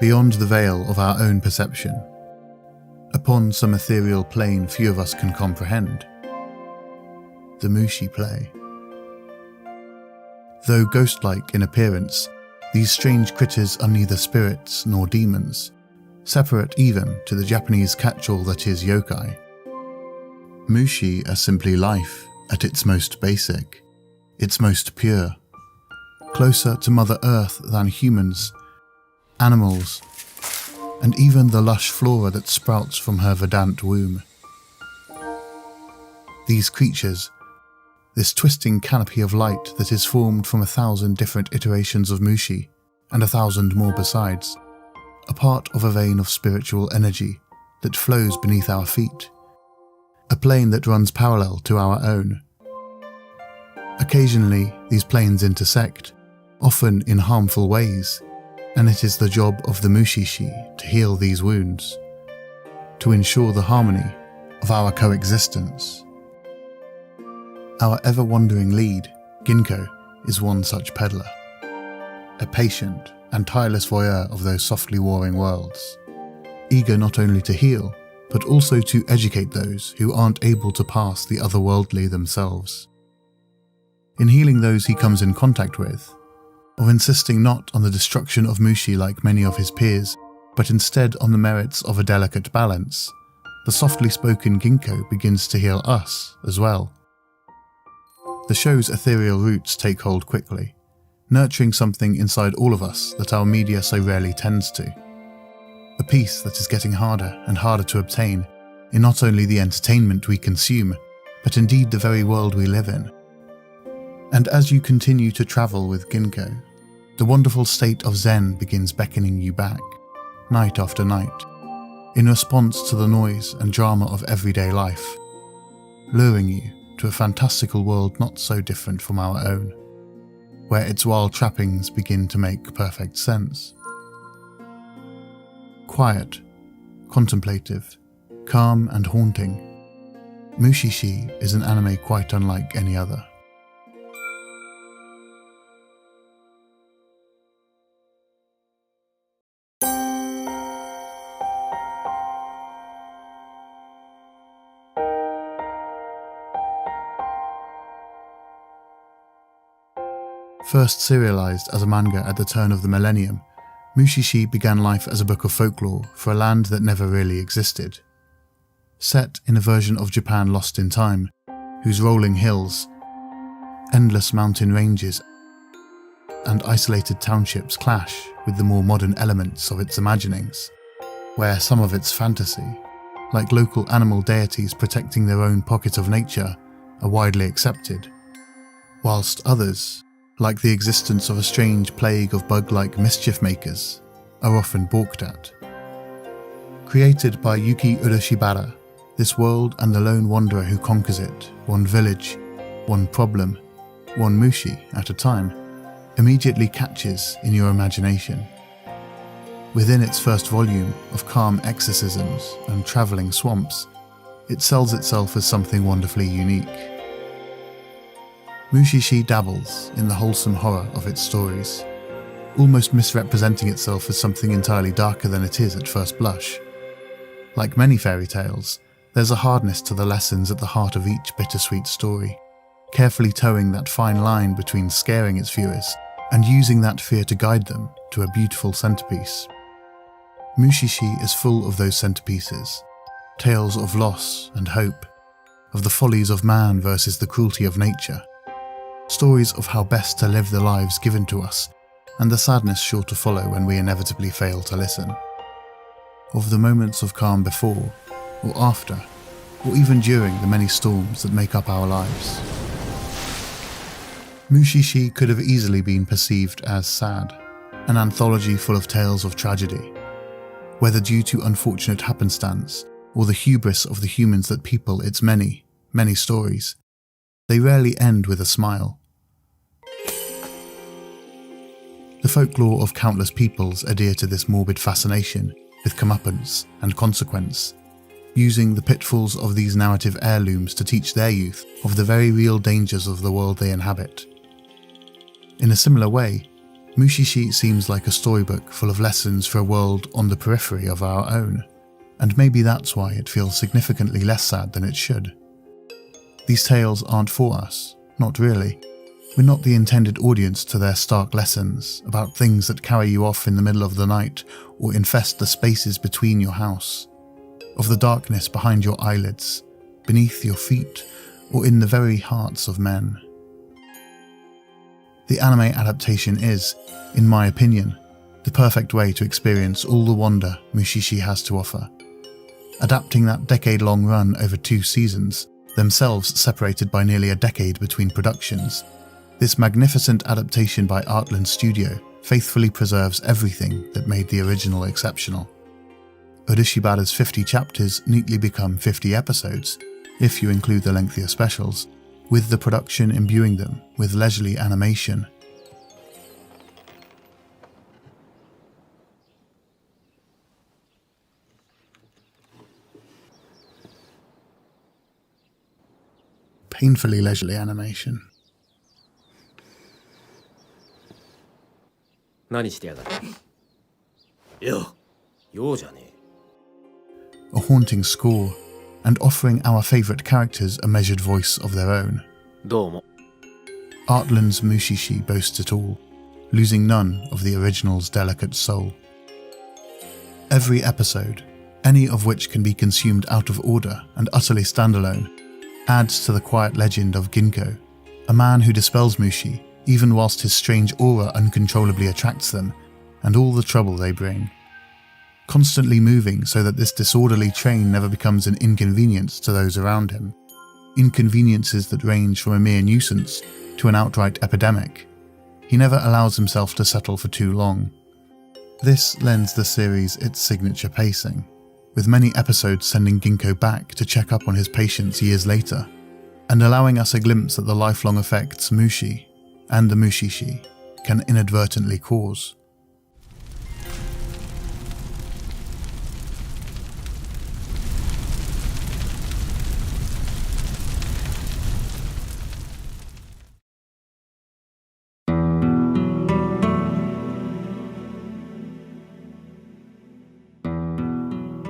Beyond the veil of our own perception, upon some ethereal plane few of us can comprehend, the Mushi play. Though ghost-like in appearance, these strange critters are neither spirits nor demons, separate even to the Japanese catch-all that is yokai. Mushi are simply life at its most basic, its most pure, closer to Mother Earth than humans, animals, and even the lush flora that sprouts from her verdant womb. These creatures, this twisting canopy of light that is formed from 1,000 different iterations of Mushi, and 1,000 more besides, are part of a vein of spiritual energy that flows beneath our feet, a plane that runs parallel to our own. Occasionally, these planes intersect, often in harmful ways, and it is the job of the Mushi-Shi to heal these wounds, to ensure the harmony of our coexistence. Our ever-wandering lead, Ginko, is one such peddler, a patient and tireless voyeur of those softly warring worlds, eager not only to heal, but also to educate those who aren't able to pass the otherworldly themselves. In healing those he comes in contact with, of insisting not on the destruction of Mushi like many of his peers, but instead on the merits of a delicate balance, the softly spoken Ginko begins to heal us as well. The show's ethereal roots take hold quickly, nurturing something inside all of us that our media so rarely tends to. A peace that is getting harder and harder to obtain in not only the entertainment we consume, but indeed the very world we live in. And as you continue to travel with Ginko, the wonderful state of Zen begins beckoning you back, night after night, in response to the noise and drama of everyday life, luring you to a fantastical world not so different from our own, where its wild trappings begin to make perfect sense. Quiet, contemplative, calm and haunting, Mushi-Shi is an anime quite unlike any other. First serialized as a manga at the turn of the millennium, Mushi-Shi began life as a book of folklore for a land that never really existed. Set in a version of Japan lost in time, whose rolling hills, endless mountain ranges, and isolated townships clash with the more modern elements of its imaginings, where some of its fantasy, like local animal deities protecting their own pocket of nature, are widely accepted, whilst others, like the existence of a strange plague of bug-like mischief makers, are often balked at. Created by Yuki Urashibara, this world and the lone wanderer who conquers it, one village, one problem, one Mushi at a time, immediately catches in your imagination. Within its first volume of calm exorcisms and travelling swamps, it sells itself as something wonderfully unique. Mushi-Shi dabbles in the wholesome horror of its stories, almost misrepresenting itself as something entirely darker than it is at first blush. Like many fairy tales, there's a hardness to the lessons at the heart of each bittersweet story, carefully towing that fine line between scaring its viewers and using that fear to guide them to a beautiful centerpiece. Mushi-Shi is full of those centerpieces, tales of loss and hope, of the follies of man versus the cruelty of nature, stories of how best to live the lives given to us, and the sadness sure to follow when we inevitably fail to listen. Of the moments of calm before, or after, or even during the many storms that make up our lives. Mushi-Shi could have easily been perceived as sad, an anthology full of tales of tragedy, whether due to unfortunate happenstance or the hubris of the humans that people its many, many stories. They rarely end with a smile. The folklore of countless peoples adhere to this morbid fascination with comeuppance and consequence, using the pitfalls of these narrative heirlooms to teach their youth of the very real dangers of the world they inhabit. In a similar way, Mushi-Shi seems like a storybook full of lessons for a world on the periphery of our own, and maybe that's why it feels significantly less sad than it should. These tales aren't for us, not really. We're not the intended audience to their stark lessons about things that carry you off in the middle of the night or infest the spaces between your house, of the darkness behind your eyelids, beneath your feet, or in the very hearts of men. The anime adaptation is, in my opinion, the perfect way to experience all the wonder Mushishi has to offer. Adapting that decade-long run over 2 seasons, themselves separated by nearly a decade between productions, this magnificent adaptation by Artland Studio faithfully preserves everything that made the original exceptional. Odishibada's 50 chapters neatly become 50 episodes, if you include the lengthier specials, with the production imbuing them with leisurely animation. Painfully leisurely animation. 何してやがるようじゃねえ A haunting score, and offering our favourite characters a measured voice of their own. どうも Artland's Mushi-Shi boasts it all, losing none of the original's delicate soul. Every episode, any of which can be consumed out of order and utterly standalone, adds to the quiet legend of Ginko, a man who dispels Mushi even whilst his strange aura uncontrollably attracts them, and all the trouble they bring. Constantly moving so that this disorderly train never becomes an inconvenience to those around him. Inconveniences that range from a mere nuisance to an outright epidemic. He never allows himself to settle for too long. This lends the series its signature pacing, with many episodes sending Ginko back to check up on his patients years later, and allowing us a glimpse at the lifelong effects Mushi and the Mushi-Shi can inadvertently cause.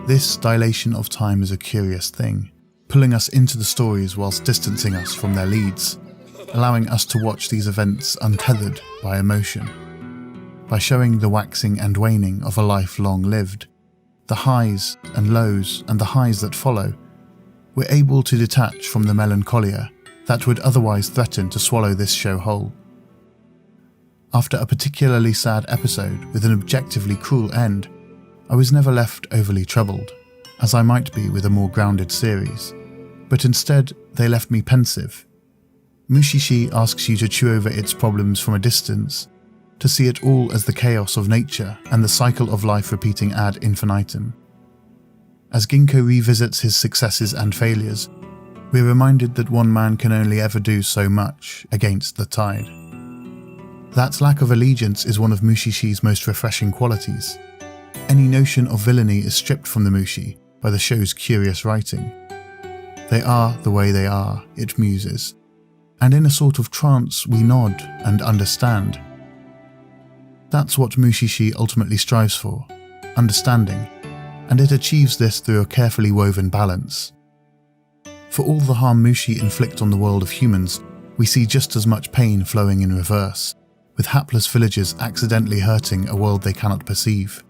This dilation of time is a curious thing, pulling us into the stories whilst distancing us from their leads, allowing us to watch these events untethered by emotion. By showing the waxing and waning of a life long lived, the highs and lows and the highs that follow, we're able to detach from the melancholia that would otherwise threaten to swallow this show whole. After a particularly sad episode with an objectively cruel end, I was never left overly troubled, as I might be with a more grounded series, but instead they left me pensive. Mushi-Shi asks you to chew over its problems from a distance, to see it all as the chaos of nature and the cycle of life repeating ad infinitum. As Ginko revisits his successes and failures, we're reminded that one man can only ever do so much against the tide. That lack of allegiance is one of Mushi-Shi's most refreshing qualities. Any notion of villainy is stripped from the Mushi by the show's curious writing. They are the way they are, it muses, and in a sort of trance we nod and understand. That's what Mushi-Shi ultimately strives for, understanding, and it achieves this through a carefully woven balance. For all the harm Mushi inflict on the world of humans, we see just as much pain flowing in reverse, with hapless villagers accidentally hurting a world they cannot perceive.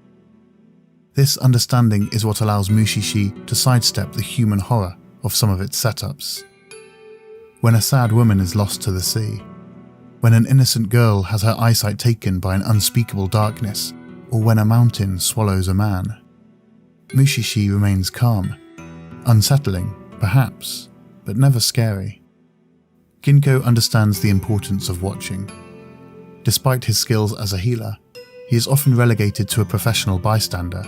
This understanding is what allows Mushi-Shi to sidestep the human horror of some of its setups. When a sad woman is lost to the sea, when an innocent girl has her eyesight taken by an unspeakable darkness, or when a mountain swallows a man, Mushi-Shi remains calm, unsettling, perhaps, but never scary. Ginko understands the importance of watching. Despite his skills as a healer, he is often relegated to a professional bystander,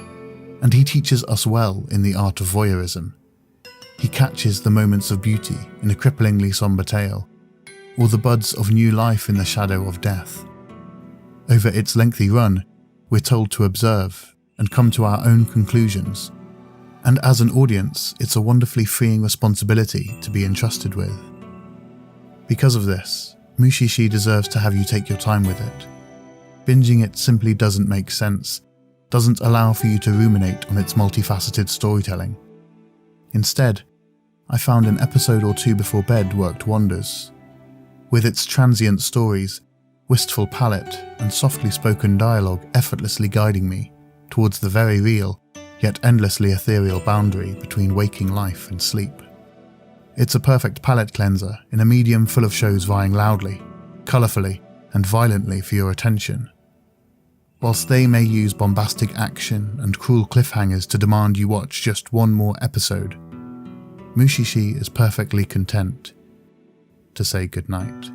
and he teaches us well in the art of voyeurism. He catches the moments of beauty in a cripplingly somber tale, or the buds of new life in the shadow of death. Over its lengthy run, we're told to observe and come to our own conclusions, And as an audience, it's a wonderfully freeing responsibility to be entrusted with. Because of this, Mushi-Shi deserves to have you take your time with it. Binging it simply doesn't make sense, doesn't allow for you to ruminate on its multifaceted storytelling. Instead, I found an episode or two before bed worked wonders. With its transient stories, wistful palette, and softly spoken dialogue effortlessly guiding me towards the very real, yet endlessly ethereal boundary between waking life and sleep. It's a perfect palate cleanser in a medium full of shows vying loudly, colourfully, and violently for your attention. Whilst they may use bombastic action and cruel cliffhangers to demand you watch just one more episode, Mushi-Shi is perfectly content to say goodnight.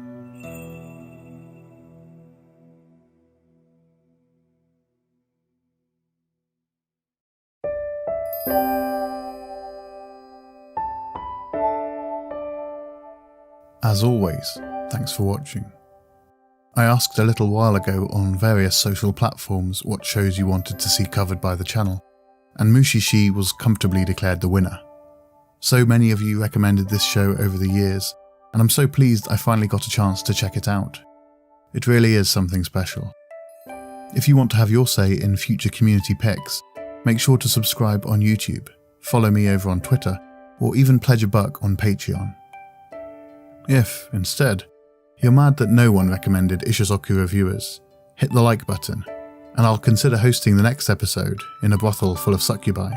As always, thanks for watching. I asked a little while ago on various social platforms what shows you wanted to see covered by the channel, and Mushi-Shi was comfortably declared the winner. So many of you recommended this show over the years, and I'm so pleased I finally got a chance to check it out. It really is something special. If you want to have your say in future community picks, make sure to subscribe on YouTube, follow me over on Twitter, or even pledge a buck on Patreon. If, instead, you're mad that no one recommended Ishizoku reviewers, hit the like button, and I'll consider hosting the next episode in a brothel full of succubi.